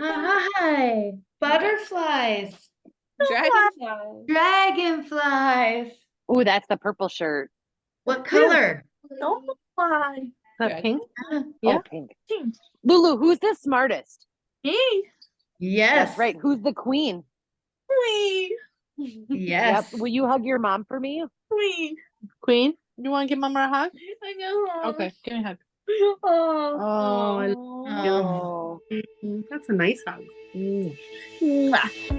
Hi. Butterflies. Dragonfly. Dragonflies. Ooh, that's the purple shirt. What color? Don't fly. Is that pink? Ah, Yeah. Oh, pink. Lulu, who's the smartest? Me. yes. That's right. Who's the queen? Queen. Yes. Yep. Will you hug your mom for me? Queen. Queen. You want to give Mama a hug? I know. Okay, give me a hug. Oh, I love you. That's a nice hug.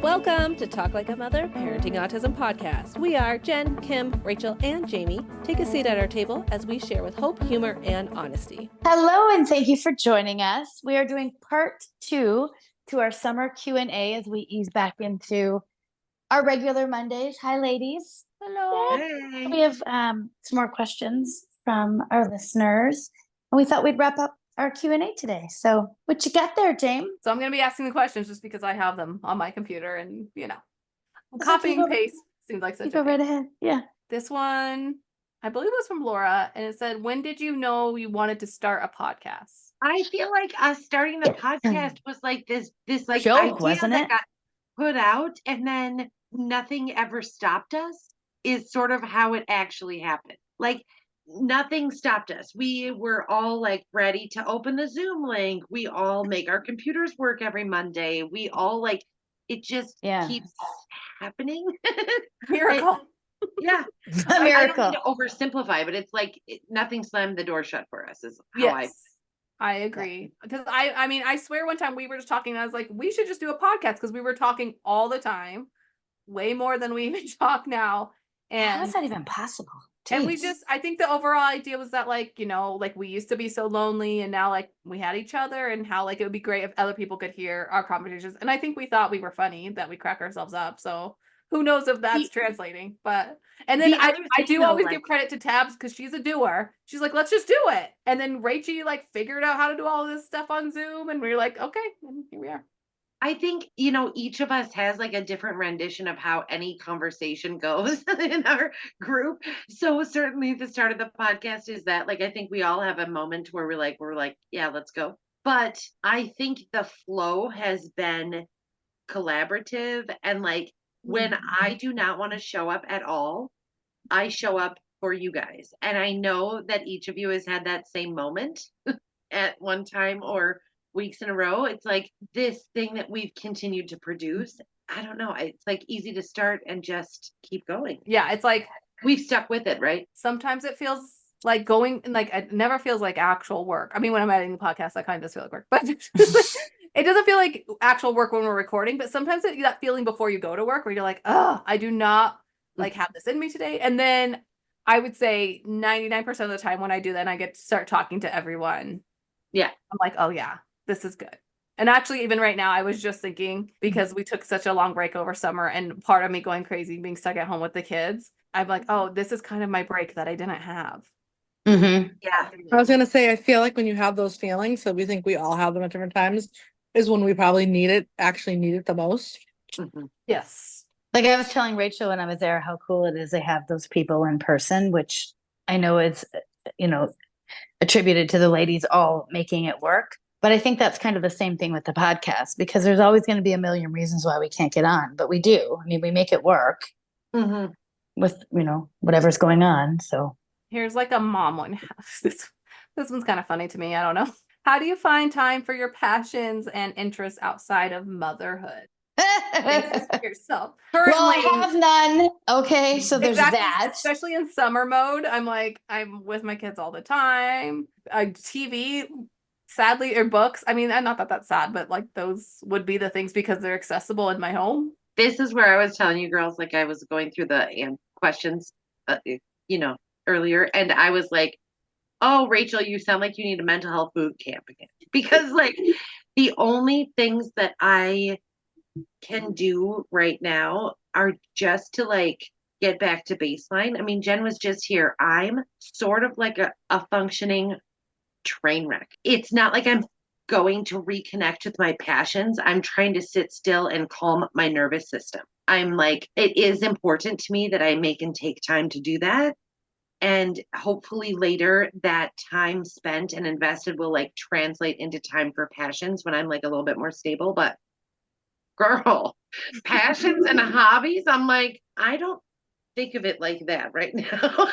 Welcome to Talk Like a Mother Parenting Autism Podcast. We are Jen, Kim, Rachel, and Jaime. Take a seat at our table as we share with hope, humor, and honesty. Hello, and thank you for joining us. We are doing part 2 to our summer Q&A as we ease back into our regular Mondays. Hi, ladies. Hello. Hey. We have some more questions from our listeners, and we thought we'd wrap up our Q&A today. So what you got there, James? So I'm going to be asking the questions just because I have them on my computer and, copying and paste seems like such a go right ahead. Yeah. This one, I believe it was from Laura, and it said, when did you know you wanted to start a podcast? I feel like us starting the podcast was like this like joke, idea wasn't that it? got put out and then nothing ever stopped us is sort of how it actually happened. Like nothing stopped us. We were all like ready to open the Zoom link. We all make our computers work every Monday. We all like it just keeps happening. Miracle. Yeah. A miracle. I don't mean to oversimplify, but it's like nothing slammed the door shut for us is how I agree. Because I swear one time we were just talking and I was like, we should just do a podcast because we were talking all the time, way more than we even talk now. And how is that even possible? Jeez. And I think the overall idea was that we used to be so lonely and now we had each other and how it would be great if other people could hear our conversations. And I think we thought we were funny, that we crack ourselves up. So who knows if that's translating, and then I do always give credit to Tabs because she's a doer. She's like, let's just do it. And then Rachie figured out how to do all this stuff on Zoom. And we were like, okay, and here we are. I think, each of us has a different rendition of how any conversation goes in our group. So certainly the start of the podcast is that I think we all have a moment where we're like, yeah, let's go. But I think the flow has been collaborative and when I do not want to show up at all, I show up for you guys. And I know that each of you has had that same moment at one time or weeks in a row. It's this thing that we've continued to produce. I don't know. It's easy to start and just keep going. Yeah, it's we've stuck with it, right? Sometimes it feels like going, it never feels like actual work. I mean, when I'm editing the podcast, that kind of does feel like work, but it doesn't feel like actual work when we're recording. But sometimes that feeling before you go to work where you're like, oh, I do not have this in me today. And then I would say 99% of the time when I do that, and I get to start talking to everyone. Yeah. I'm like, oh yeah, this is good. And actually, even right now, I was just thinking, because we took such a long break over summer and part of me going crazy, being stuck at home with the kids, I'm like, oh, this is kind of my break that I didn't have. Mm-hmm. Yeah. I was going to say, I feel like when you have those feelings, so we think we all have them at different times, is when we probably actually need it the most. Mm-hmm. Yes. I was telling Rachel when I was there how cool it is to have those people in person, which I know is, attributed to the ladies all making it work. But I think that's kind of the same thing with the podcast, because there's always going to be a million reasons why we can't get on, but we do. I mean, we make it work with, whatever's going on. So here's a mom one. This one's kind of funny to me. I don't know. How do you find time for your passions and interests outside of motherhood? Yourself. Currently, well, I have none. Okay, so there's that. Especially in summer mode, I'm with my kids all the time. TV, sadly, or books. I mean, not that that's sad, but those would be the things because they're accessible in my home. This is where I was telling you girls, I was going through the questions, earlier, and I was like, oh, Rachel, you sound like you need a mental health boot camp again, because the only things that I can do right now are just to get back to baseline. I mean, Jen was just here. I'm sort of like a functioning train wreck. It's not like I'm going to reconnect with my passions. I'm trying to sit still and calm my nervous system. I'm it is important to me that I make and take time to do that. And hopefully later that time spent and invested will like translate into time for passions when I'm like a little bit more stable. But girl, passions and hobbies, I'm like, I don't think of it like that right now.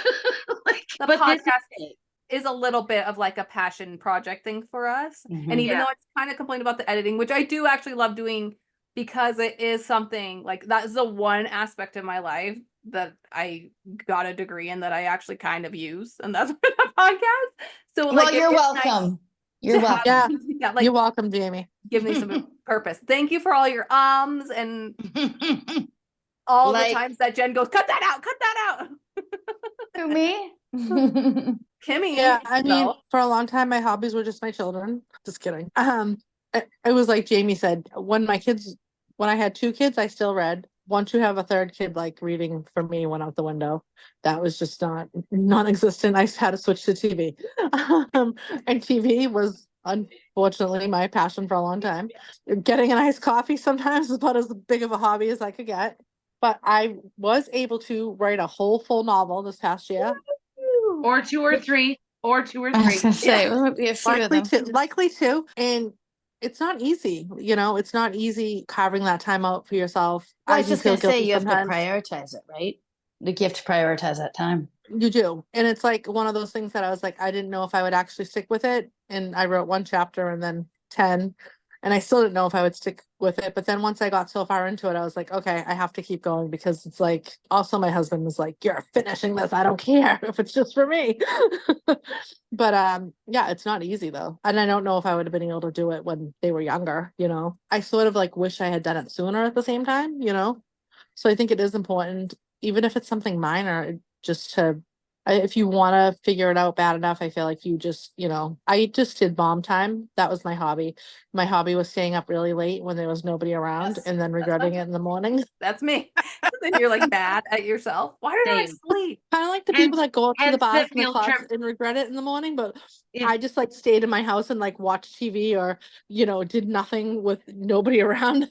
Like, The but this podcast is a little bit of like a passion project thing for us. And even Yeah. though I kind of complained about the editing, which I do actually love doing because it is something like that is the one aspect of my life that I got a degree in that I actually kind of use, and that's the podcast. So Well, like you're it is nice welcome. You're to have- welcome. Yeah. like You're welcome, Jamie. give me some purpose. Thank you for all your and all Like- the times that Jen goes, cut that out. Who, me? Kimmy. Yeah, I mean, though. for a long time, my hobbies were just my children. Just kidding. It was like Jamie said, when I had 2 kids, I still read. Once you have a 3rd kid, like reading for me went out the window. That was just non-existent. I had to switch to TV. And TV was unfortunately my passion for a long time. Getting an iced coffee sometimes is about as big of a hobby as I could get. But I was able to write a whole full novel this past year. or 2 or 3 or 2 or I was 3. gonna say, there might be a few of them. Likely to. And it's not easy, it's not easy carving that time out for yourself. I was do just feel gonna say, guilty you have to sometimes. prioritize it, right? Like, you have to prioritize that time. You do. And it's like one of those things that I was like, I didn't know if I would actually stick with it. And I wrote 1 chapter and then 10. And I still didn't know if I would stick with it. But then once I got so far into it, I was like, okay, I have to keep going, because it's like, also my husband was like, you're finishing this. I don't care if it's just for me. But yeah, it's not easy though. And I don't know if I would have been able to do it when they were younger, I sort of like wish I had done it sooner at the same time, So I think it is important, even if it's something minor, just to, if you want to figure it out bad enough, I feel like you just, I just did mom time. That was my hobby. My hobby was staying up really late when there was nobody around, Yes, and then regretting it in the morning. That's me. Then you're like mad at yourself. Why did I Same. sleep? Kind of like the Hence- people that go up to the hence the bars and the field clubs trip. and regret it in the morning, but Yeah. I just like stayed in my house and like watched TV or, did nothing with nobody around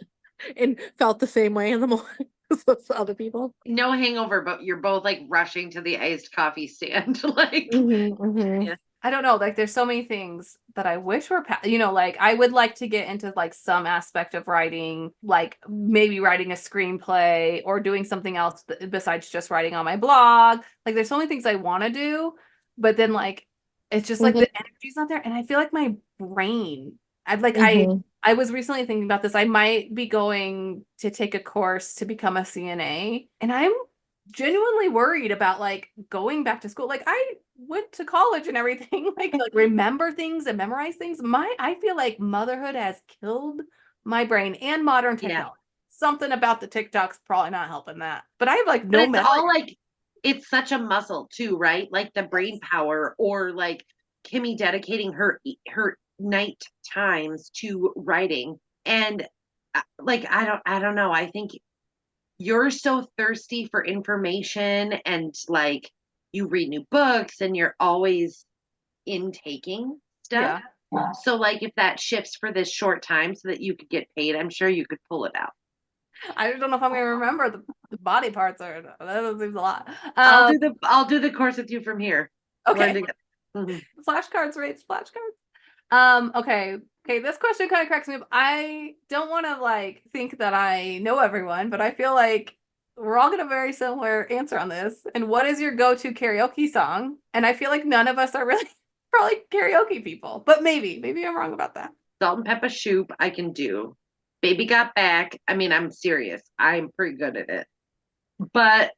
and felt the same way in the morning as those other people. No hangover, but you're both like rushing to the iced coffee stand. Like, Yeah. I don't know. Like, there's so many things that I wish were, like I would like to get into like some aspect of writing, like maybe writing a screenplay or doing something else besides just writing on my blog. Like, there's so many things I want to do, but then like, it's just like the energy's not there. And I feel like my brain, I was recently thinking about this. I might be going to take a course to become a CNA, and I'm genuinely worried about like going back to school. Like, I went to college and everything, like remember things and memorize things. I feel like motherhood has killed my brain, and modern technology. Something about the TikTok's probably not helping that. But I have like no but it's all like, it's such a muscle too, right? Like the brain power, or like Kimmy dedicating her night times to writing. And like, I don't know. I think you're so thirsty for information, and like you read new books and you're always intaking stuff. Yeah. So like, if that shifts for this short time so that you could get paid, I'm sure you could pull it out. I don't know if I'm gonna remember the body parts, or that seems a lot. I'll do the course with you from here. Okay. Mhm. Flashcards rates flashcards. Okay, this question kind of cracks me up. I don't want to like think that I know everyone, but I feel like we're all gonna very similar answer on this. And what is your go-to karaoke song? And I feel like none of us are really probably karaoke people, but maybe I'm wrong about that. Salt and pepper soup I can do. Baby Got Back. I mean, I'm serious. I'm pretty good at it. But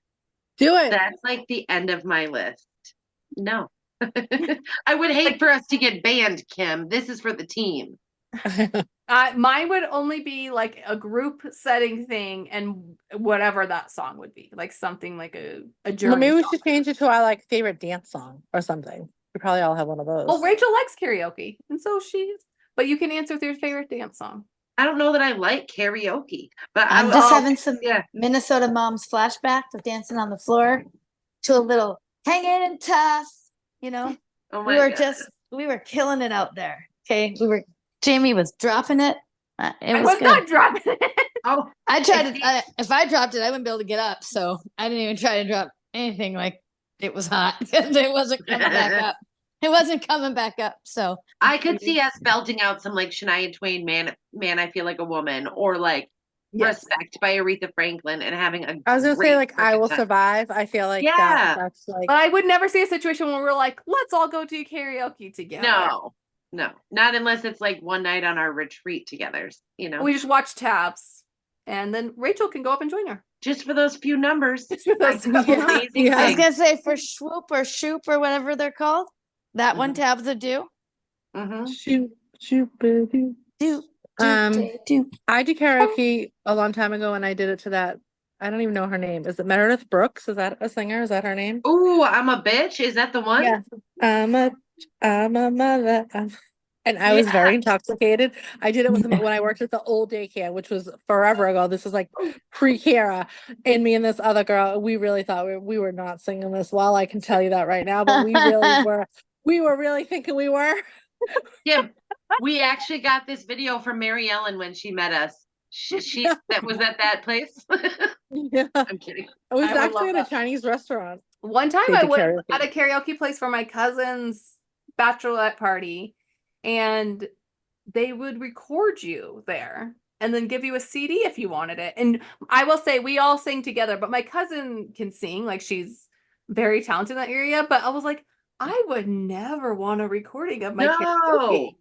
Do it. that's like the end of my list. No. I would hate for us to get banned, Kim. This is for the team. Mine would only be like a group setting thing, and whatever that song would be, like something like a journey. Well, maybe we song. should change it to our like favorite dance song or something. We probably all have one of those. Well, Rachel likes karaoke, and so she's. But you can answer with your favorite dance song. I don't know that I like karaoke, but I'm just having some Minnesota moms flashback of dancing on the floor to a little hanging tough, Oh we my were God. we were killing it out there. Okay. Jamie was dropping it. It I was was good. not dropping it. Oh, I tried to, if I dropped it, I wouldn't be able to get up. So I didn't even try to drop anything like it was hot. It wasn't coming back up. It wasn't coming back up. So I could see us belting out some like Shania Twain, man, I feel like a woman, or like Respect by Aretha Franklin, and having a I was gonna say great like I freaking Will time. Survive. I feel like Yeah. that's like But I would never see a situation where we're like, let's all go do karaoke together. No, not unless it's like one night on our retreat together, you know. We just watch tabs, and then Rachel can go up and join her. Just for those few numbers. Just for those Like, couple amazing I was things. gonna say for Swoop or Shoop or whatever they're called, that one tabs would do. Mhm. shoot. Do Um, do. I did karaoke a long time ago, and I did it to that. I don't even know her name. Is it Meredith Brooks? Is that a singer? Is that her name? Ooh, I'm a bitch. Is that the one? Yeah. I'm a mother. And I was very intoxicated. I did it with when I worked at the old daycare, which was forever ago. This was like pre-Kara, and me and this other girl. We really thought we were not singing this well. I can tell you that right now, but we really were. We were really thinking we were. Yeah, we actually got this video from Mary Ellen when she met us. She that was at that place. Yeah, I'm kidding. I was I would actually love at a that. Chinese restaurant. One time They I did went karaoke. at a karaoke place for my cousin's bachelorette party, and they would record you there and then give you a CD if you wanted it. And I will say we all sing together, but my cousin can sing, like she's very talented in that area. But I was like, I would never want a recording of my karaoke.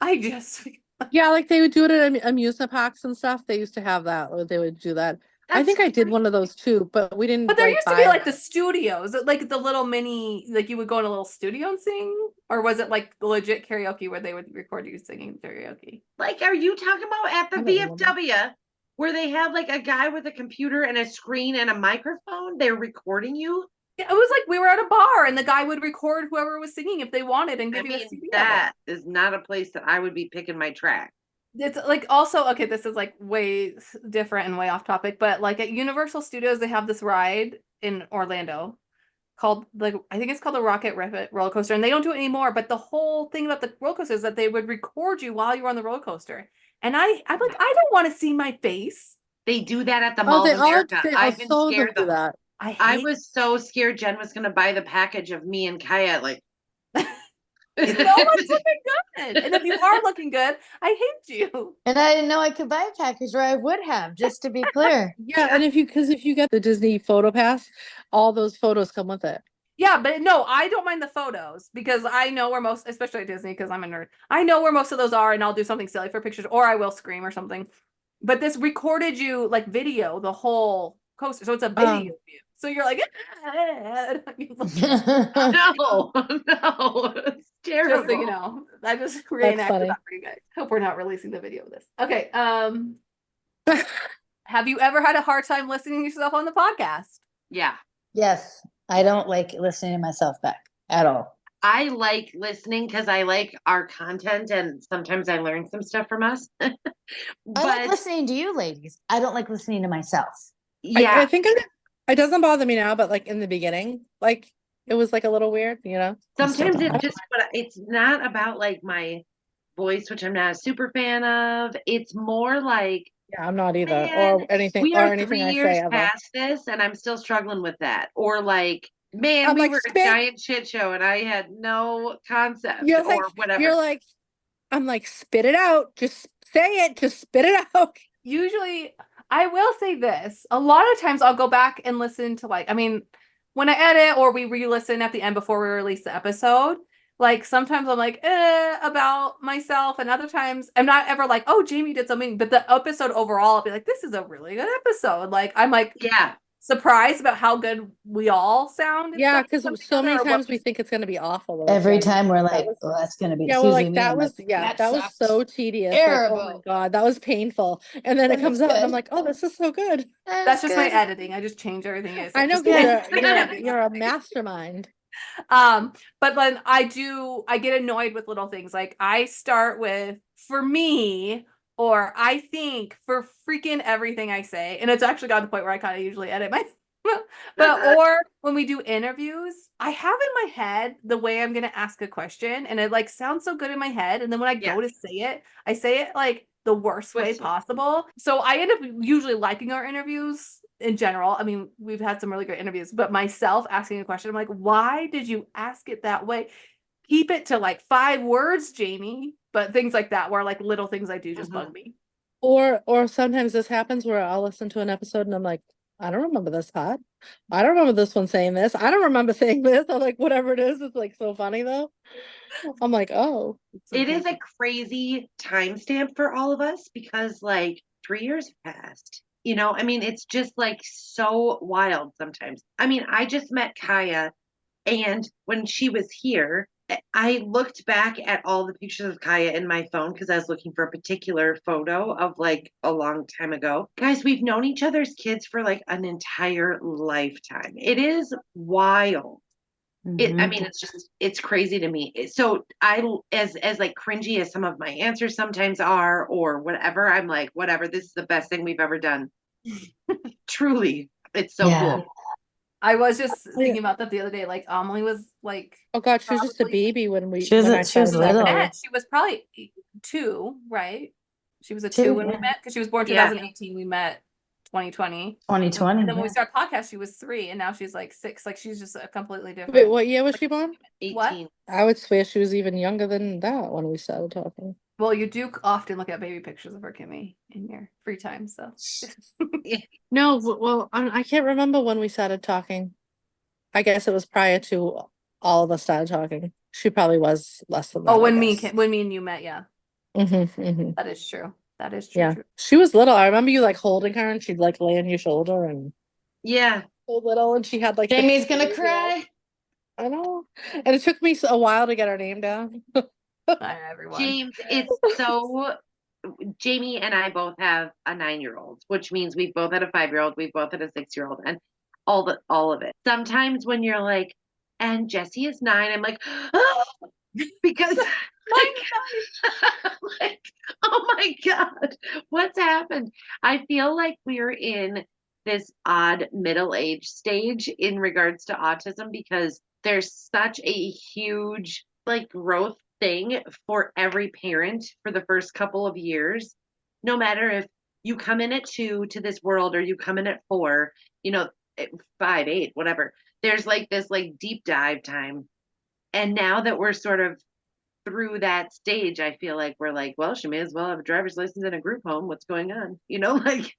I just Yeah, like they would do it at amusement parks and stuff. They used to have that, or they would do that. I think I did one of those too, but we didn't. But there like, used to be buy like them. the studios, like the little mini, like you would go in a little studio and sing, or was it like legit karaoke where they would record you singing karaoke? Like, are you talking about at the I don't remember. VFW where they have like a guy with a computer and a screen and a microphone? They're recording you. Yeah, it was like we were at a bar and the guy would record whoever was singing if they wanted and give I you a mean, CD of it. that is not a place that I would be picking my track. It's like also okay, this is like way different and way off topic, but like at Universal Studios they have this ride in Orlando called like I think it's called the Rocket Rivet roller coaster, and they don't do it anymore. But the whole thing about the roller coaster is that they would record you while you were on the roller coaster, and I'm like, I don't want to see my face. They do that at the Mall they of all America. they I've been all of them scared do though. that. I was so scared Jen was gonna buy the package of me and Kaya. Like, no one's looking good, and if you are looking good, I hate you. And I didn't know I could buy a package, or I would have, just to be clear. Yeah, and if you get the Disney Photo Pass, all those photos come with it. Yeah, but no, I don't mind the photos because I know where most, especially at Disney, because I'm a nerd. I know where most of those are, and I'll do something silly for pictures, or I will scream or something. But this recorded you like video the whole coaster, so it's a video view. So you're like, no, it's terrible. just so you know, I just That's reenacted funny. that for you guys. Hope we're not releasing the video of this. Okay. Have you ever had a hard time listening to yourself on the podcast? Yeah. Yes, I don't like listening to myself back at all. I like listening because I like our content, and sometimes I learn some stuff from us. I like listening to you ladies. I don't like listening to myself. Yeah, I think it doesn't bother me now, but like in the beginning, like it was like a little weird, you know. sometimes it's just, but it's not about like my voice, which I'm not a super fan of. It's more like, Yeah, I'm not either, man, or anything, we or are anything 3 I years say ever. past this, and I'm still struggling with that. Or like, man, I'm we like, were a spit. giant shit show, and I had no concept You're or like, whatever. you're like, I'm like, spit it out, just say it, just spit it out. Usually, I will say this. A lot of times I'll go back and listen to like, I mean, when I edit or we re-listen at the end before we release the episode, like sometimes I'm like, about myself. And other times I'm not ever like, oh, Jamie did something. But the episode overall, I'll be like, this is a really good episode. Like, I'm like Yeah, surprised about how good we all sound. and Yeah, stuff because come so many together, or times what- we think it's gonna be awful. though. Every It's like, time we're that like, was- "Oh, that's gonna be." yeah, it's well, usually like me. that I'm was like, that was sucks." so tedious. Like, oh my Terrible. God, that was painful. And then it But comes it's out and I'm good. like, oh, this is so good. That's just my editing. I just change everything. I know Just you're a mastermind. But then I get annoyed with little things. Like I start with for me, or I think for freaking everything I say. And it's actually got to the point where I kind of usually edit my but or when we do interviews, I have in my head the way I'm gonna ask a question, and it like sounds so good in my head. And then when I go to say it, I say it like the worst way possible. So I end up usually liking our interviews in general, I mean, we've had some really great interviews, but myself asking a question, I'm like, why did you ask it that way? Keep it to like 5 words, Jamie. But things like that, where like little things I do just bug me. Or sometimes this happens where I'll listen to an episode and I'm like, I don't remember this part. I don't remember this one saying this. I don't remember saying this. I'm like, whatever it is, it's like so funny though. I'm like, oh. It is a crazy timestamp for all of us because like 3 years passed. You know, I mean, it's just like so wild sometimes. I mean, I just met Kaya, and when she was here, I looked back at all the pictures of Kaya in my phone because I was looking for a particular photo of like a long time ago. Guys, we've known each other's kids for like an entire lifetime. It is wild. I mean, it's crazy to me. So I, as like cringy as some of my answers sometimes are, or whatever, I'm like, whatever, this is the best thing we've ever done. Truly, it's so cool. I was just thinking about that the other day. Like Amelie was like, oh God, she was just a baby when we. She was when I little. started met. She was probably 2, right? She was a 2 when we met because she was born 2018. We met 2020. 2020. And then when we started podcast, she was 3, and now she's like 6. Like she's just a completely different. Wait, what year was she born? 18. What? I would swear she was even younger than that when we started talking. Well, you do often look at baby pictures of her, Kimmy, in your free time. So No, well, I can't remember when we started talking. I guess it was prior to all of us started talking. She probably was less than that. oh, I when me guess. and you met, yeah, that is true. That is true. Yeah, true. she was little. I remember you like holding her, and she'd like lay on your shoulder, and Yeah. so little, and she had like. Jamie's gonna cry. I know, and it took me a while to get her name down. Everyone. James, it's so Jamie and I both have a 9-year-old, which means we've both had a 5-year-old, we've both had a 6-year-old, and all of it. Sometimes when you're like, and Jesse is 9, I'm like, oh, because like, oh my God, what's happened? I feel like we're in this odd middle age stage in regards to autism because there's such a huge like growth thing for every parent for the first couple of years. No matter if you come in at 2 to this world or you come in at 4, you know, 5, 8, whatever. There's like this like deep dive time. And now that we're sort of through that stage, I feel like we're like, well, she may as well have a driver's license in a group home. What's going on? You know, like,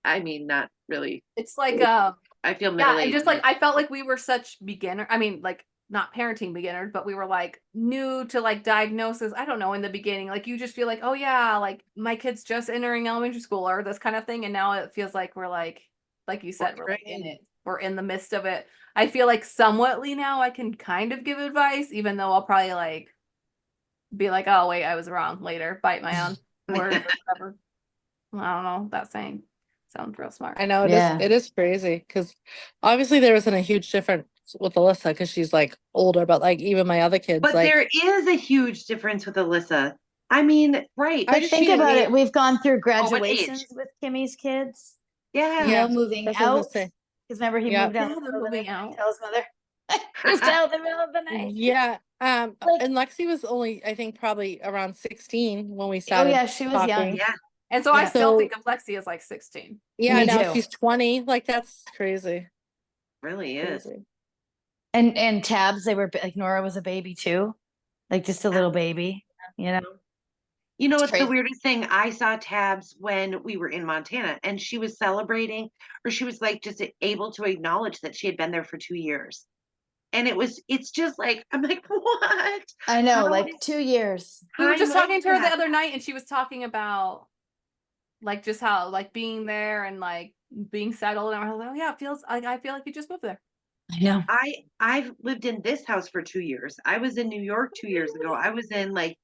I mean, not really. It's like I feel middle-aged. and just like I felt like we were such beginner. I mean, like not parenting beginners, but we were like new to like diagnosis. I don't know, in the beginning, like you just feel like, oh yeah, like my kid's just entering elementary school or this kind of thing. And now it feels like we're like you said, we're in it. We're in the midst of it. I feel like somewhatly now I can kind of give advice, even though I'll probably like be like, oh wait, I was wrong later, bite my own words or whatever. I don't know, that saying sounds real smart. I know it is crazy because obviously there isn't a huge difference with Alyssa because she's like older, but like even my other kids. But like, there is a huge difference with Alyssa. I mean, right. But think about it. We've gone through age. graduations with Kimmy's kids. Yeah. You know, moving that's what I was out. gonna say. Because remember he moved out. they're moving out. Tell his mother. Moved out in the middle of the night. Yeah. Like- And Lexi was only, I think, probably around 16 when we Oh started. yeah, she was young. talking. Yeah. And so I Yeah. still So- think of Lexi as like 16. Yeah, Me now too. she's 20. Like that's crazy. Really is. Crazy. And Tabs, they were like Nora was a baby too, like just a little baby, you know. You know, It's it's the crazy. weirdest thing. I saw Tabs when we were in Montana and she was celebrating, or she was like just able to acknowledge that she had been there for 2 years. And it's just like, I'm like, what? I know, How like is- 2 years. We were I just like talking to her the that. other night, and she was talking about like just how like being there and like being settled. And I was like, oh yeah, it feels like I feel like you just moved there. I know. I've lived in this house for 2 years. I was in New York 2 years ago. I was in like,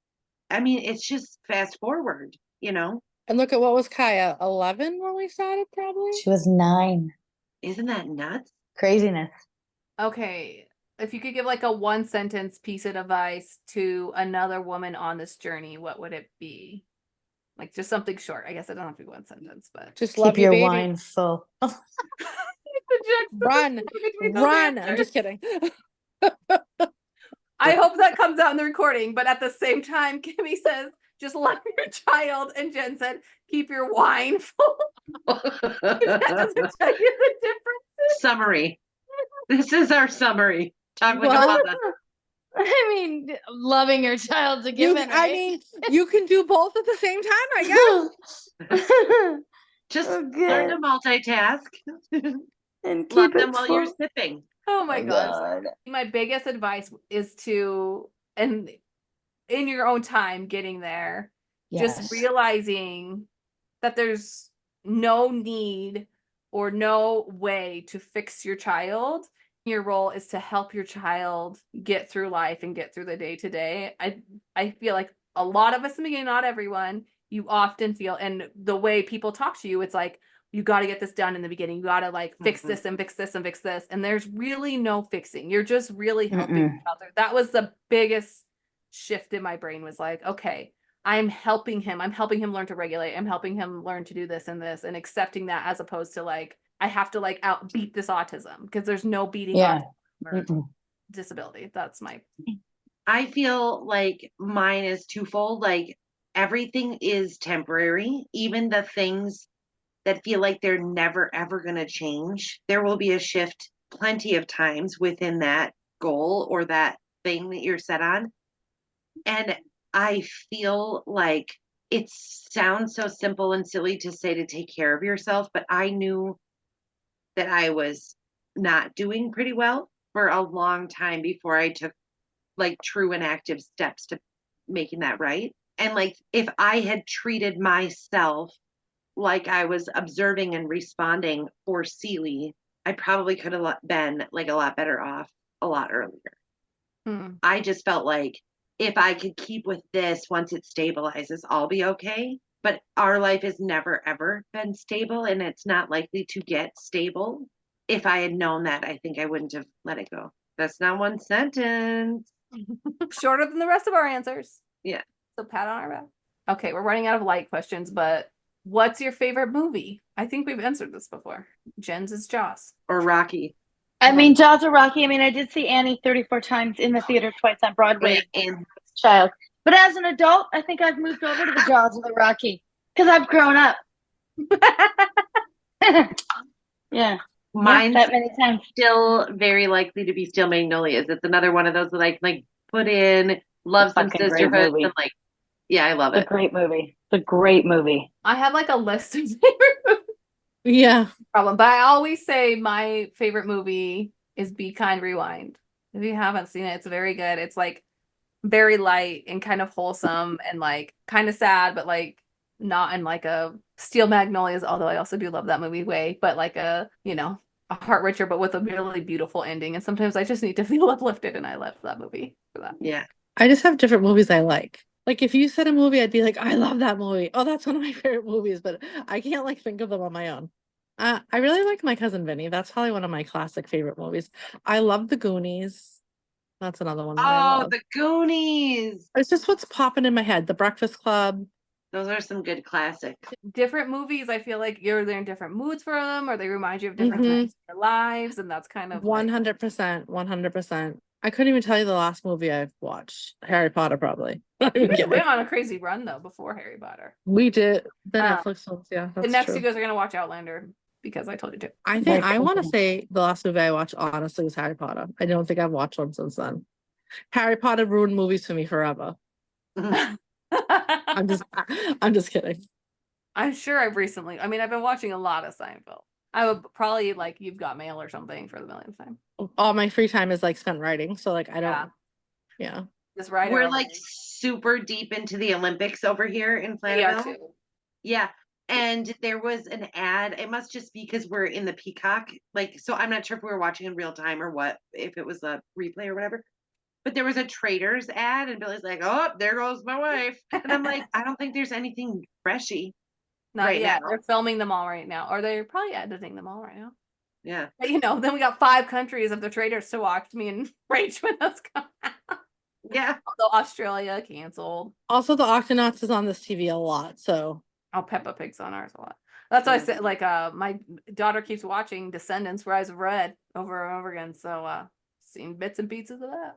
I mean, it's just fast forward, you know? And look at what was Kaya, 11 when we started, probably? She was 9. Isn't that nuts? Craziness. Okay, if you could give like a 1-sentence piece of advice to another woman on this journey, what would it be? Like just something short. I guess it doesn't have to be 1 sentence, but Just love Keep your baby. wine full. Run. Run. I'm just kidding. I hope that comes out in the recording, but at the same time, Kimmy says, just love your child. And Jen said, keep your wine full. That doesn't tell you the difference. Summary. This is our summary. Talk like Well, a mother. I mean, loving your child's a given, I right? mean, you can do both at the same time, I guess. Just Oh, learn to good. multitask. And Love keep them it while you're full. sipping. Oh my Oh, gosh. God. My biggest advice is to, and in your own time getting there, just Yes. realizing that there's no need or no way to fix your child. Your role is to help your child get through life and get through the day to day. I feel like a lot of us in the beginning, not everyone, you often feel, and the way people talk to you, it's like, you got to get this done in the beginning. You got to like fix this and fix this and fix this. And there's really no fixing. You're just really helping your child through. That was the biggest shift in my brain, was like, okay, I'm helping him. I'm helping him learn to regulate. I'm helping him learn to do this and accepting that, as opposed to like, I have to like outbeat this autism, because there's no beating Yeah. autism or disability. That's my. I feel like mine is twofold. Like everything is temporary, even the things that feel like they're never ever going to change. There will be a shift plenty of times within that goal or that thing that you're set on. And I feel like it sounds so simple and silly to say to take care of yourself, but I knew that I was not doing pretty well for a long time before I took like true and active steps to making that right. And like if I had treated myself like I was observing and responding for Seeley, I probably could have been like a lot better off a lot earlier. I just felt like if I could keep with this, once it stabilizes, I'll be okay. But our life has never, ever been stable, and it's not likely to get stable. If I had known that, I think I wouldn't have let it go. That's not one sentence. Shorter than the rest of our answers. Yeah. So pat on our back. Okay, we're running out of light questions, but what's your favorite movie? I think we've answered this before. Jen's is Jaws. Or Rocky. I mean, Jaws or Rocky. I mean, I did see Annie 34 times in the theater, twice on Broadway And child. But as an adult, I think I've moved over to the Jaws or the Rocky because I've grown up. Yeah. mine's that many times. still very likely to be Steel Magnolias. It's another one of those like put in, love some Fucking great sisterhood, movie. and like, yeah, I love It's a it. great movie. It's a great movie. I have like a list of favorite movies. Yeah. Problem, but I always say my favorite movie is Be Kind, Rewind. If you haven't seen it, it's very good. It's like very light and kind of wholesome and like kind of sad, but like not in like a Steel Magnolias, although I also do love that movie way, but like a, a heart wrencher, but with a really beautiful ending. And sometimes I just need to feel uplifted, and I love that movie for that. Yeah. I just have different movies I like. Like if you said a movie, I'd be like, I love that movie. Oh, that's one of my favorite movies, but I can't like think of them on my own. I really like My Cousin Vinny. That's probably one of my classic favorite movies. I love The Goonies. That's another one that I Oh, love. The Goonies. It's just what's popping in my head. The Breakfast Club. Those are some good classics. Different movies, I feel like you're in different moods for them, or they remind you of different times in your lives, and that's kind of 100%. 100%. I couldn't even tell you the last movie I've watched. Harry Potter, probably. Not even We kidding. went on a crazy run though before Harry Potter. We did. The Um, Netflix ones, yeah. The That's next true. you guys are gonna watch Outlander because I told you to. I think I want to say the last movie I watched honestly was Harry Potter. I don't think I've watched one since then. Harry Potter ruined movies for me forever. I'm just kidding. I'm sure I've been watching a lot of Seinfeld. I would probably like You've Got Mail or something for the millionth time. All my free time is like spent writing, so like I don't. Yeah. Just write. We're like super deep into the Olympics over here in We are Flanaville. too. Yeah. And there was an ad. It must just be because we're in the Peacock. Like, so I'm not sure if we were watching in real time or what, if it was a replay or whatever. But there was a Traders ad, and Billy's like, "Oh, there goes my wife." And I'm like, I don't think there's anything freshy. Not right yet. now. They're filming them all right now, or they're probably editing them all right now. Yeah. But then we got 5 countries of the Traders to watch. Me and Rach when those come out. Yeah. Although Australia canceled. Also, the Octonauts is on this TV a lot, so. Oh, Peppa Pig's on ours a lot. That's why I said, like, my daughter keeps watching Descendants: Rise of Red over and over again. So, seen bits and pieces of that.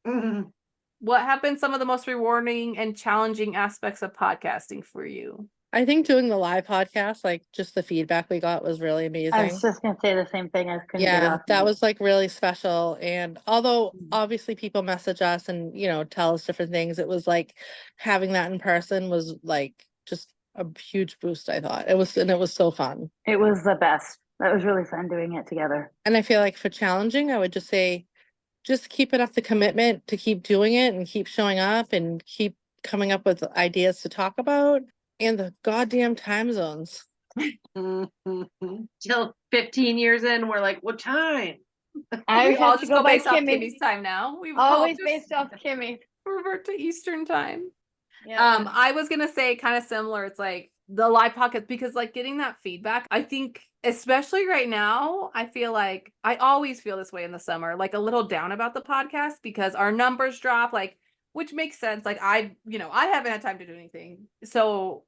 Mhm. What have been some of the most rewarding and challenging aspects of podcasting for you? I think doing the live podcast, like just the feedback we got was really I amazing. was just gonna say the same thing. I couldn't get Yeah, off that mute. was like really special. And although Mhm. obviously people message us and, tell us different things, it was like having that in person was like just a huge boost, I thought. It was so fun. It was the best. That was really fun doing it together. And I feel like for challenging, I would just say, just keep it up the commitment to keep doing it and keep showing up and keep coming up with ideas to talk about, and the goddamn time zones. Till 15 years in, we're like, what time? I We all have to just go go by based off Kimmy. Kimmy's time now. We've all Always just based off Kimmy. revert to Eastern time. Yeah. I was gonna say kind of similar. It's like the live podcast, because like getting that feedback, I think especially right now, I feel like I always feel this way in the summer, like a little down about the podcast because our numbers drop, like, which makes sense. Like I haven't had time to do anything. So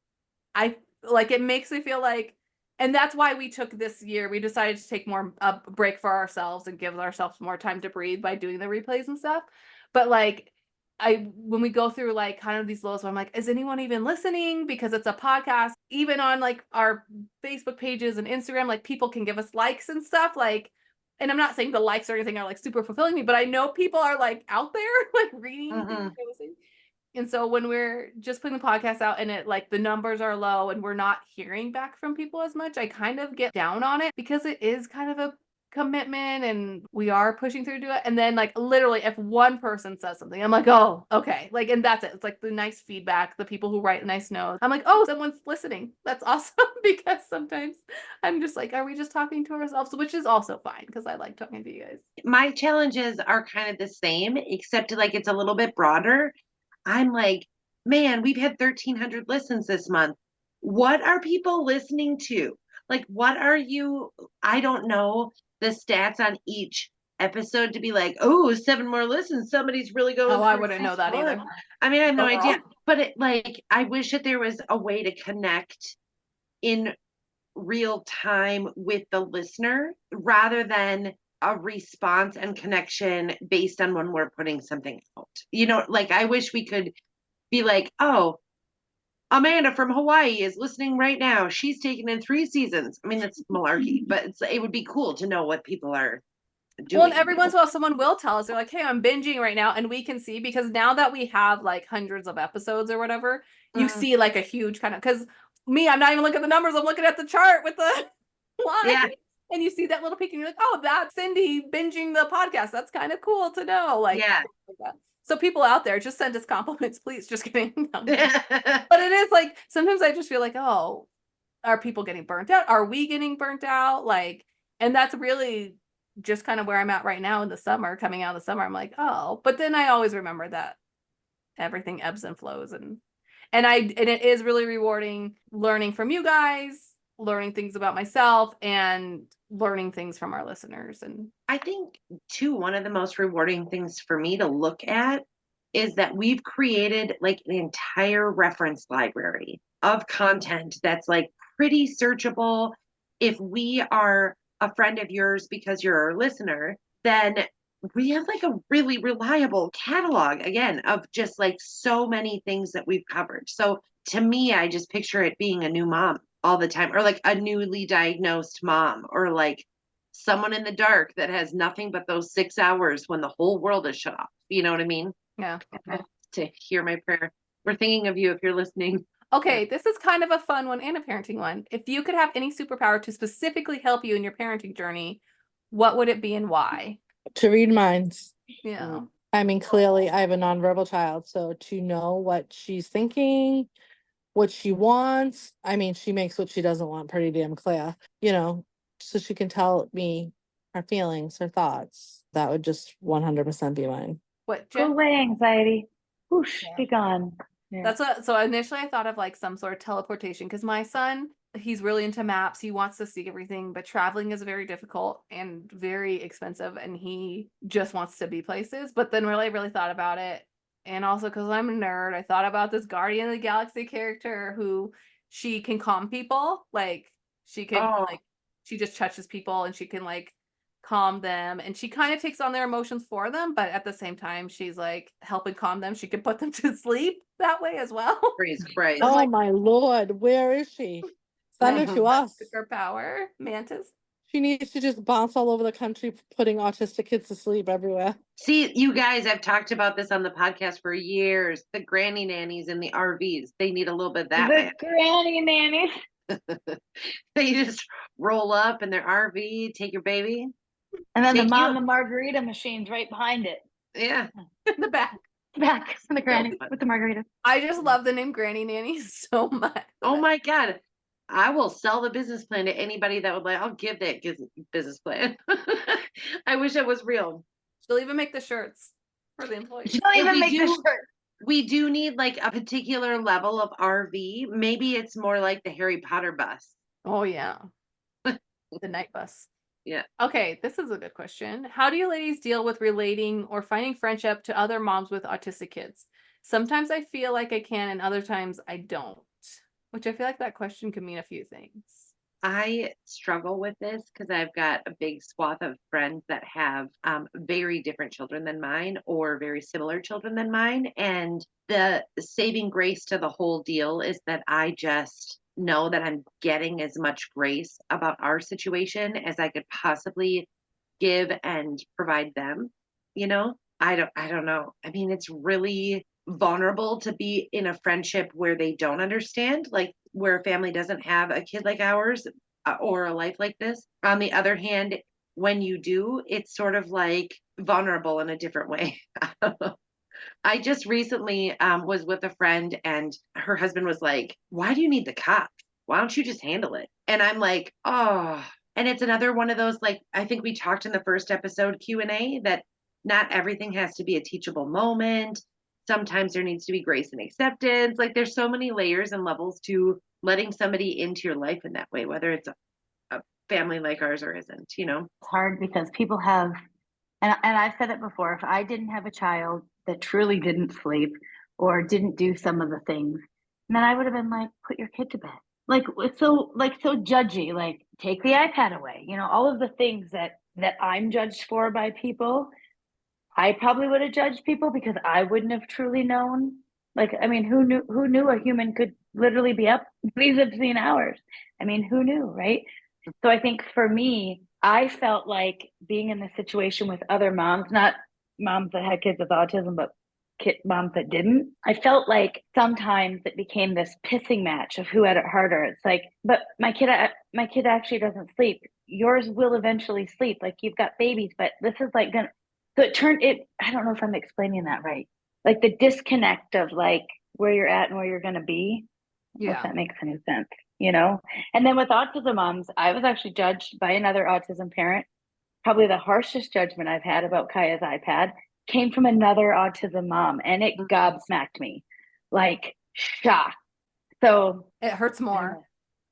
I like, it makes me feel like, and that's why we took this year, we decided to take more a break for ourselves and give ourselves more time to breathe by doing the replays and stuff. But like, when we go through like kind of these lows, where I'm like, is anyone even listening? Because it's a podcast, even on like our Facebook pages and Instagram, like people can give us likes and stuff. Like, and I'm not saying the likes or anything are like super fulfilling me, but I know people are like out there, like reading things. And so when we're just putting the podcast out and it like the numbers are low and we're not hearing back from people as much, I kind of get down on it because it is kind of a commitment and we are pushing through to do it. And then like literally if one person says something, I'm like, oh, okay. Like, and that's it. It's like the nice feedback, the people who write nice notes. I'm like, oh, someone's listening. That's awesome. Because sometimes I'm just like, are we just talking to ourselves? Which is also fine because I like talking to you guys. My challenges are kind of the same, except like it's a little bit broader. I'm like, man, we've had 1,300 listens this month. What are people listening to? Like, what are you? I don't know the stats on each episode to be like, oh, 7 more listens. Somebody's really going. Oh, I wouldn't know that either. I mean, I have no Overall. idea. But it like, I wish that there was a way to connect in real time with the listener rather than a response and connection based on when we're putting something out. Like I wish we could be like, oh, Amanda from Hawaii is listening right now. She's taken in 3 seasons. I mean, that's malarkey, but it would be cool to know what people are doing. Well, and every once in a while, someone will tell us, they're like, hey, I'm binging right now. And we can see, because now that we have like hundreds of episodes or whatever, you see like a huge kind of, because I'm not even looking at the numbers. I'm looking at the chart with the line. Yeah. And you see that little peak and you're like, oh, that's Cindy binging the podcast. That's kind of cool to know. Like, yeah. Like that. So people out there, just send us compliments, please. Just kidding. But it is like, sometimes I just feel like, oh, are people getting burnt out? Are we getting burnt out? Like, and that's really just kind of where I'm at right now in the summer, coming out of the summer. I'm like, oh, but then I always remember that everything ebbs and flows, and it is really rewarding learning from you guys, learning things about myself, and learning things from our listeners. And I think too, one of the most rewarding things for me to look at is that we've created like an entire reference library of content that's like pretty searchable. If we are a friend of yours because you're a listener, then we have like a really reliable catalog again of just like so many things that we've covered. So to me, I just picture it being a new mom all the time, or like a newly diagnosed mom, or like someone in the dark that has nothing but those 6 hours when the whole world is shut off. You know what I mean? yeah. To hear my prayer. We're thinking of you if you're listening. Okay, this is kind of a fun one and a parenting one. If you could have any superpower to specifically help you in your parenting journey, what would it be and why? To read minds. Yeah. I mean, clearly I have a nonverbal child, so to know what she's thinking, what she wants. I mean, she makes what she doesn't want pretty damn clear, so she can tell me her feelings, her thoughts. That would just 100% be mine. What, Go Jen? away, anxiety. Whoosh, be gone. Yeah. That's what, so initially I thought of like some sort of teleportation, because my son, he's really into maps. He wants to see everything, but traveling is very difficult and very expensive, and he just wants to be places. But then really, really thought about it. And also because I'm a nerd, I thought about this Guardian of the Galaxy character who she can calm people. Like she can like, she just touches people and she can like calm them, and she kind of takes on their emotions for them, but at the same time she's like helping calm them. She could put them to sleep that way as well. Praise Christ. Oh like- my Lord, where is she? Send her to us. Her power, Mantis. She needs to just bounce all over the country, putting autistic kids to sleep everywhere. See, you guys, I've talked about this on the podcast for years. The granny nannies in the RVs, they need a little bit of that. The granny nannies. They just roll up in their RV, take your baby. And then the Take mama you. margarita machine's right behind it. Yeah. In the back. Back from the granny with the margarita. I just love the name Granny Nanny so much. Oh my God. I will sell the business plan to anybody that would like, I'll give that business plan. I wish it was real. She'll even make the shirts for the employees. She don't If even we make the do- shirt. We do need like a particular level of RV. Maybe it's more like the Harry Potter bus. Oh yeah. The night bus. Yeah. Okay, this is a good question. How do you ladies deal with relating or finding friendship to other moms with autistic kids? Sometimes I feel like I can, and other times I don't. Which I feel like that question could mean a few things. I struggle with this because I've got a big swath of friends that have very different children than mine or very similar children than mine. And the saving grace to the whole deal is that I just know that I'm getting as much grace about our situation as I could possibly give and provide them. You know, I don't know. I mean, it's really vulnerable to be in a friendship where they don't understand, like where a family doesn't have a kid like ours or a life like this. On the other hand, when you do, it's sort of like vulnerable in a different way. I just recently was with a friend and her husband was like, why do you need the cops? Why don't you just handle it? And I'm like, oh, and it's another one of those, like, I think we talked in the first episode Q&A that not everything has to be a teachable moment. Sometimes there needs to be grace and acceptance. Like there's so many layers and levels to letting somebody into your life in that way, whether it's a family like ours or isn't, you know? It's hard because people have, and I've said it before, if I didn't have a child that truly didn't sleep or didn't do some of the things, then I would have been like, put your kid to bed. Like, it's so judgy, like take the iPad away, you know, all of the things that I'm judged for by people. I probably would have judged people because I wouldn't have truly known. Like, I mean, who knew a human could literally be up these obscene hours? I mean, who knew, right? So I think for me, I felt like being in this situation with other moms, not moms that had kids with autism, but moms that didn't. I felt like sometimes it became this pissing match of who had it harder. It's like, but my kid actually doesn't sleep. Yours will eventually sleep. Like you've got babies, but this is like gonna. So I don't know if I'm explaining that right. Like the disconnect of like where you're at and where you're going to be. Yeah. If that makes any sense, you know? And then with autism moms, I was actually judged by another autism parent. Probably the harshest judgment I've had about Kaya's iPad came from another autism mom, and it gobsmacked me. Like shock. So It hurts more.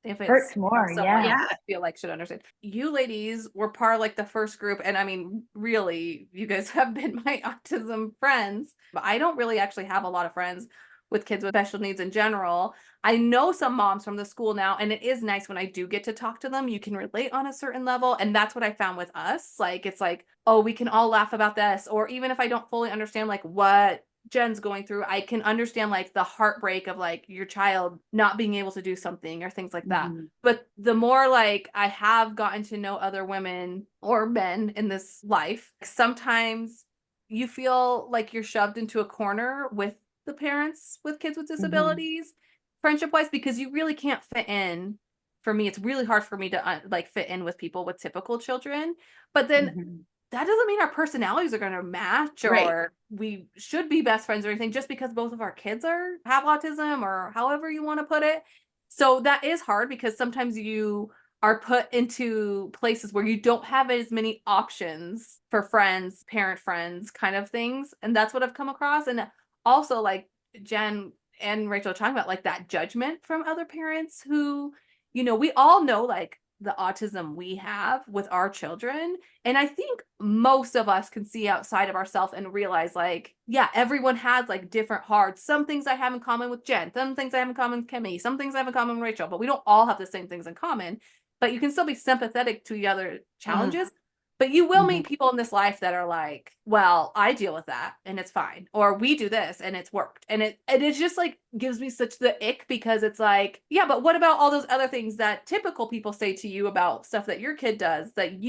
If it hurts more, yeah. I feel like should understand. You ladies were part of like the first group, and I mean, really, you guys have been my autism friends. But I don't really actually have a lot of friends with kids with special needs in general. I know some moms from the school now, and it is nice when I do get to talk to them. You can relate on a certain level, and that's what I found with us. Like it's like, oh, we can all laugh about this, or even if I don't fully understand like what Jen's going through, I can understand like the heartbreak of like your child not being able to do something or things like that. Mm-hmm. But the more like I have gotten to know other women or men in this life, sometimes you feel like you're shoved into a corner with the parents with kids with disabilities, friendship wise, because you really can't fit in. For me, it's really hard for me to like fit in with people with typical children. But then that doesn't mean our personalities are going to match or we should be best friends or anything just because both of our kids have autism or however you want to put it. So that is hard because sometimes you are put into places where you don't have as many options for friends, parent friends kind of things. And that's what I've come across. And also like Jenn and Rachel talking about like that judgment from other parents who, you know, we all know like the autism we have with our children. And I think most of us can see outside of ourselves and realize like, yeah, everyone has like different hearts. Some things I have in common with Jenn, some things I have in common with Kimmy, some things I have in common with Rachel, but we don't all have the same things in common. But you can still be sympathetic to the other challenges. But you will meet people in this life that are like, well, I deal with that and it's fine. Or we do this and it's worked. And it's just like gives me such the ick because it's like, yeah, but what about all those other things that typical people say to you about stuff that your kid does that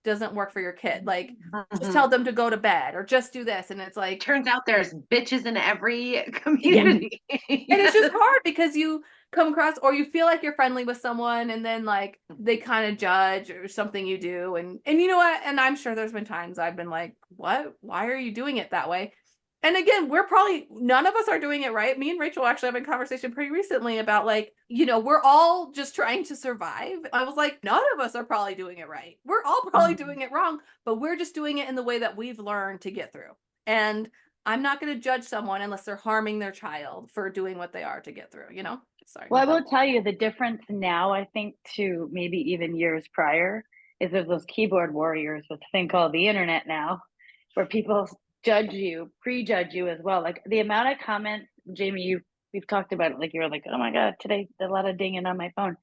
doesn't work for your kid? Like just tell them to go to bed or just do this. And it's like turns out there's bitches in every community. And it's just hard because you come across or you feel like you're friendly with someone and then like they kind of judge or something you do and you know what, and I'm sure there's been times I've been like, what, why are you doing it that way? And again, none of us are doing it right. Me and Rachel actually having a conversation pretty recently about like, we're all just trying to survive. I was like, none of us are probably doing it right. We're all probably doing it wrong, but we're just doing it in the way that we've learned to get through. And I'm not going to judge someone unless they're harming their child for doing what they are to get through, Sorry. Well, I will tell you the difference now, I think, to maybe even years prior, is there's those keyboard warriors with a thing called the internet now, where people judge you, prejudge you as well. Like the amount of comments, Jamie, we've talked about it, like you were like, oh my God, today a lot of dinging on my phone.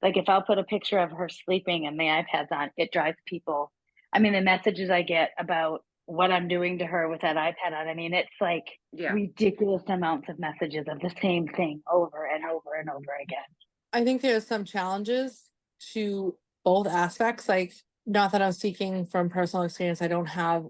Like if I'll put a picture of her sleeping and the iPad's on, it drives people. I mean, the messages I get about what I'm doing to her with that iPad on. I mean, it's like ridiculous amounts of messages of the same thing over and over and over again. I think there's some challenges to both aspects. Like, not that I'm speaking from personal experience. I don't have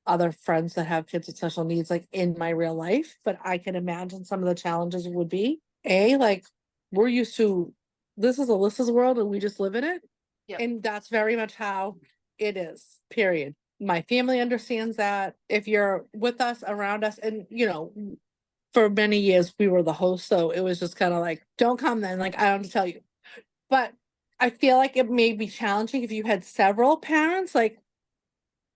other friends that have kids with special needs like in my real life, but I can imagine some of the challenges would be like we're used to, this is Alyssa's world and we just live in it. Yep. And that's very much how it is, period. My family understands that. If you're with us, around us, and for many years we were the host, so it was just kind of like, don't come then, like I don't have to tell you. But I feel like it may be challenging if you had several parents like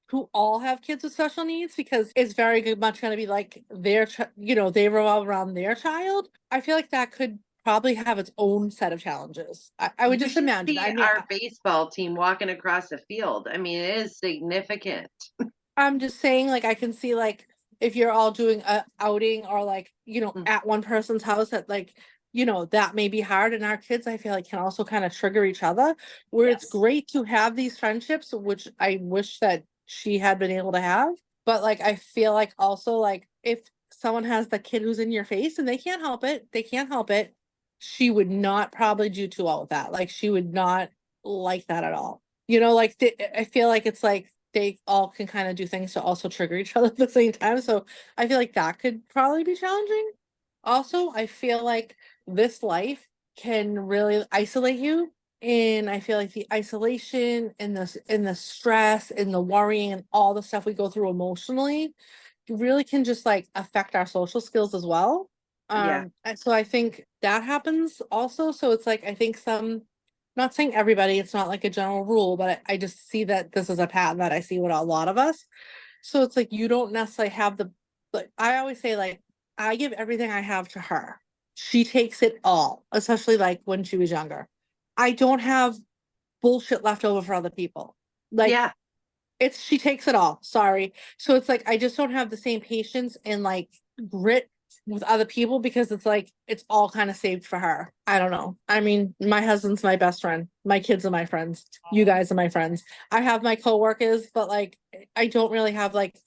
who all have kids with special needs, because it's very much going to be like their they revolve around their child. I feel like that could probably have its own set of challenges. I would just imagine. I mean, our baseball team walking across the field. I mean, it is significant. I'm just saying, like, I can see like if you're all doing a outing or like, at one person's house that like, that may be hard. And our kids, I feel like, can also kind of trigger each other, where it's great to have these friendships, which I wish that she had been able to have. But like, I feel like also like if someone has the kid who's in your face and they can't help it, she would not probably do too well with that. Like she would not like that at all. Like I feel like it's like they all can kind of do things to also trigger each other at the same time. So I feel like that could probably be challenging. Also, I feel like this life can really isolate you. And I feel like the isolation and the stress and the worrying and all the stuff we go through emotionally really can just like affect our social skills as well. And so I think that happens also. So it's like, I think not saying everybody, it's not like a general rule, but I just see that this is a pattern that I see with a lot of us. So it's like, you don't necessarily have like I always say, like, I give everything I have to her. She takes it all, especially like when she was younger. I don't have bullshit left over for other people. Like, she takes it all. Sorry. So it's like, I just don't have the same patience and like grit with other people, because it's like, it's all kind of saved for her. I don't know. I mean, my husband's my best friend. My kids are my friends. You guys are my friends. I have my coworkers, but like, I don't really have like,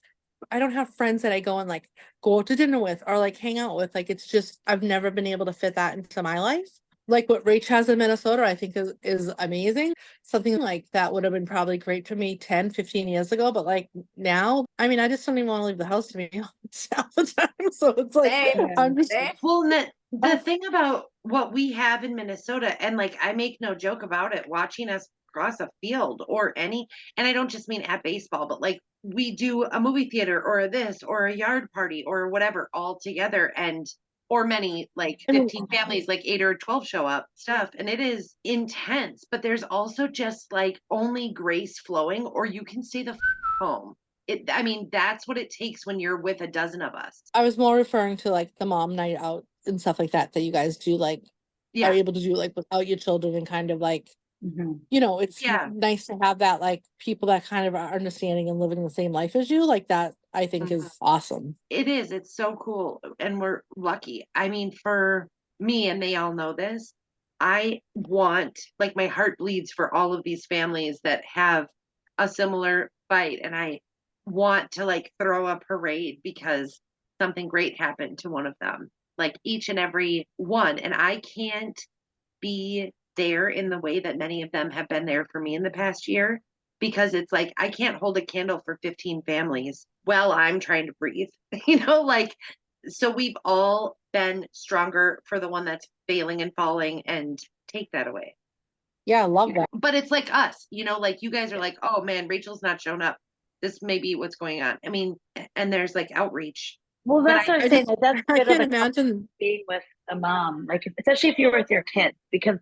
I don't have friends that I go and like go out to dinner with or like hang out with. Like, it's just, I've never been able to fit that into my life. Like what Rach has in Minnesota, I think is amazing. Something like that would have been probably great for me 10, 15 years ago. But like now, I mean, I just don't even want to leave the house to be honest half the time. So it's like, I'm just. Well, the thing about what we have in Minnesota, and like, I make no joke about it, watching us cross a field or and I don't just mean at baseball, but like we do a movie theater or a this or a yard party or whatever all together, or many like 15 families, like 8 or 12 show up stuff. And it is intense, but there's also just like only grace flowing, or you can stay the home. I mean, that's what it takes when you're with a dozen of us. I was more referring to like the mom night out and stuff like that you guys do, like are able to do like without your children, and kind of like, it's nice to have that, like people that kind of are understanding and living the same life as you, like that. I think is awesome. It is. It's so cool. And we're lucky. I mean, for me, and they all know this, I want, like, my heart bleeds for all of these families that have a similar fight, and I want to like throw a parade because something great happened to one of them, like each and every one. And I can't be there in the way that many of them have been there for me in the past year, because it's like I can't hold a candle for 15 families while I'm trying to breathe, like, so we've all been stronger for the one that's failing and falling, and take that away. Yeah, I love that. But it's like us, like you guys are like, oh man, Rachel's not shown up. This may be what's going on. I mean, and there's like outreach. Well, But that's what I I'm saying. just- That's I a bit of can't the imagine. being with a mom, like especially if you're with your kids, because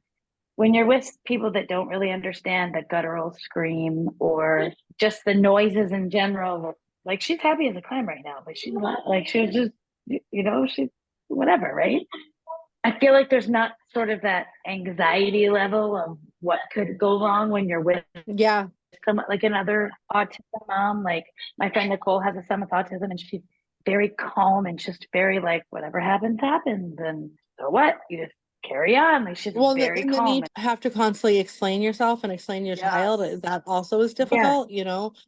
when you're with people that don't really understand the guttural scream or just the noises in general, like she's happy as a clam right now, but she's not, like she was just, she's whatever, right? I feel like there's not sort of that anxiety level of what could go wrong when you're with Yeah. someone like another autism mom. Like my friend Nicole has a son with autism, and she's very calm and just very like, whatever happens, happens. And so what? You just carry on. Like she's Well, very and the calm. need to have to constantly explain yourself and explain your child, Yes. that also is difficult, And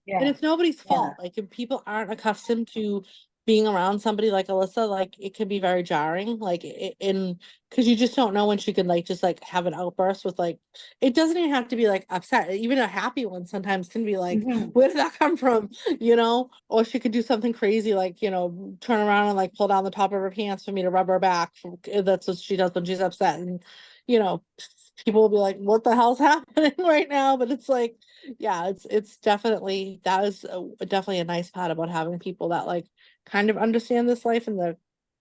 Yeah. it's nobody's fault. Like if people aren't accustomed to being around somebody like Alyssa, like it could be very jarring, like because you just don't know when she could like just like have an outburst with like, it doesn't even have to be like upset. Even a happy one sometimes can be like, Mhm. where did that come from? Or she could do something crazy like, turn around and like pull down the top of her pants for me to rub her back. That's what she does when she's upset. And people will be like, what the hell's happening right now? But it's like, yeah, it's definitely, that is definitely a nice part about having people that like kind of understand this life and the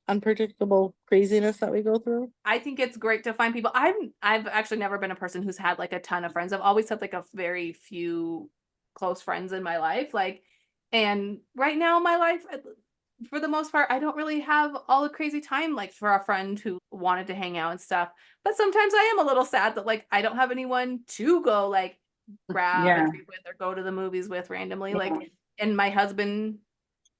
unpredictable craziness that we go through. I think it's great to find people. I've actually never been a person who's had like a ton of friends. I've always had like a very few close friends in my life. And right now my life, for the most part, I don't really have all the crazy time like for a friend who wanted to hang out and stuff. But sometimes I am a little sad that like I don't have anyone to go like grab Yeah. a treat with or go to the movies with randomly. Like, and my husband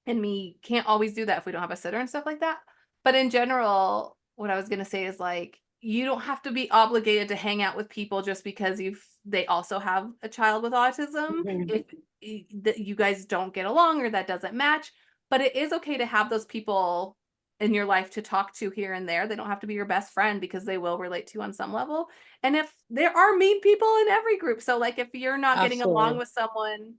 and me can't always do that if we don't have a sitter and stuff like that. But in general, what I was going to say is like, you don't have to be obligated to hang out with people just because they also have a child with autism. Mhm. If you guys don't get along or that doesn't match, but it is okay to have those people in your life to talk to here and there. They don't have to be your best friend because they will relate to you on some level. And if there are mean people in every group, so like if you're not getting along Absolutely. with someone,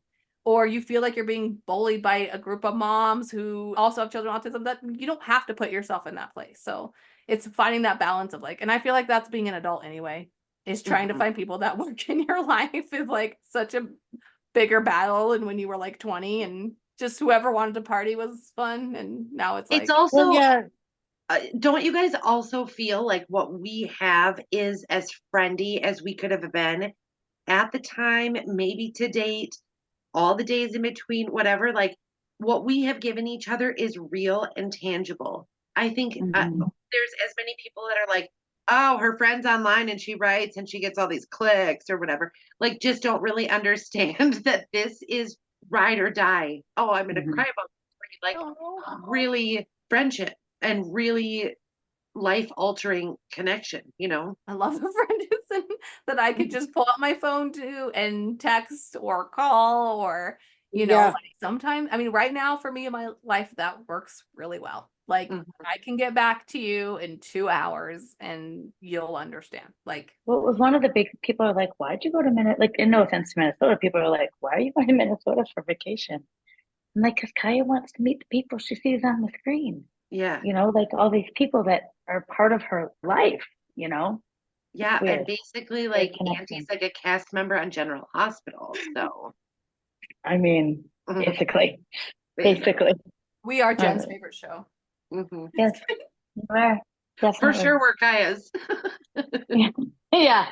or you feel like you're being bullied by a group of moms who also have children with autism, that you don't have to put yourself in that place. So it's finding that balance of like, and I feel like that's being an adult anyway, is trying to find people that work in your life is like such a bigger battle. And when you were like 20 and just whoever wanted to party was fun. And now it's like, It's also, Well, yeah, don't you guys also feel like what we have is as friendly as we could have been at the time, maybe to date, all the days in between, whatever, like what we have given each other is real and tangible. I think Mhm. there's as many people that are like, oh, her friend's online and she writes and she gets all these clicks or whatever, like just don't really understand that this is ride or die. Oh, I'm going to Mhm. cry about this, like really friendship and really life altering connection, I love a friend that I could just pull out my phone to and text or call or, yeah, like sometimes, I mean, right now for me in my life, that works really well. Like Mhm. I can get back to you in 2 hours and you'll understand. Like, Well, it was one of the big people are like, why'd you go to Minnesota? Like, in no offense to Minnesota, people are like, why are you going to Minnesota for vacation? I'm like, because Kaya wants to meet the people she sees on the screen. Yeah. Like all these people that are part of her life, Yeah. And weird. basically, Great like, connection. Auntie's like a cast member on General Hospital. So, I mean, Mhm. basically. we are Jen's right. favorite show. Mhm. Yes, you are. For Definitely. sure, we're Kaya's. Yeah.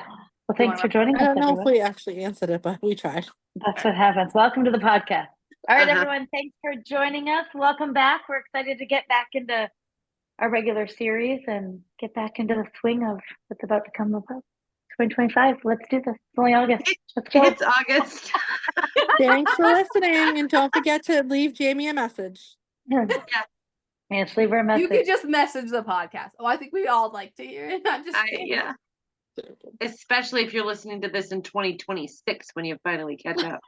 Well, thanks for joining I us, don't know if everyone. we actually answered it, but we tried. That's what happens. Welcome to the podcast. All right, Uh-huh. everyone. Thanks for joining us. Welcome back. We're excited to get back into our regular series and get back into the swing of what's about to come up. 2025. Let's do this. It's only August. Let's go. It's August. Thanks for listening, and don't forget to leave Jamie a message. Yes, leave her a message. You can just message the podcast. Oh, I think we all like to hear it. Not just Yeah. Especially if you're listening to this in 2026 when you finally catch up.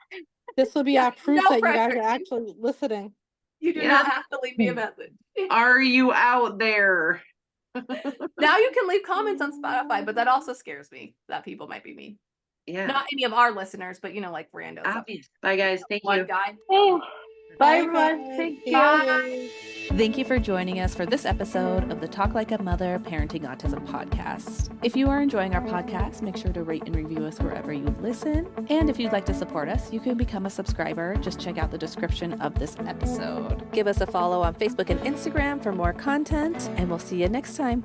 This will be our proof No that you guys pressure. are actually listening. You do Yeah. not have to leave me a message. Are you out there? Now you can leave comments on Spotify, but that also scares me that people might be mean. Yeah. Not any of our listeners, but like randos. Obvious. Bye, guys. Thank One you. guy. Oh, bye, Bye, everyone. guys. Thank you. Bye. Thank you for joining us for this episode of the Talk Like a Mother Parenting Autism podcast. If you are enjoying our podcast, make sure to rate and review us wherever you listen. And if you'd like to support us, you can become a subscriber. Just check out the description of this episode. Give us a follow on Facebook and Instagram for more content, and we'll see you next time.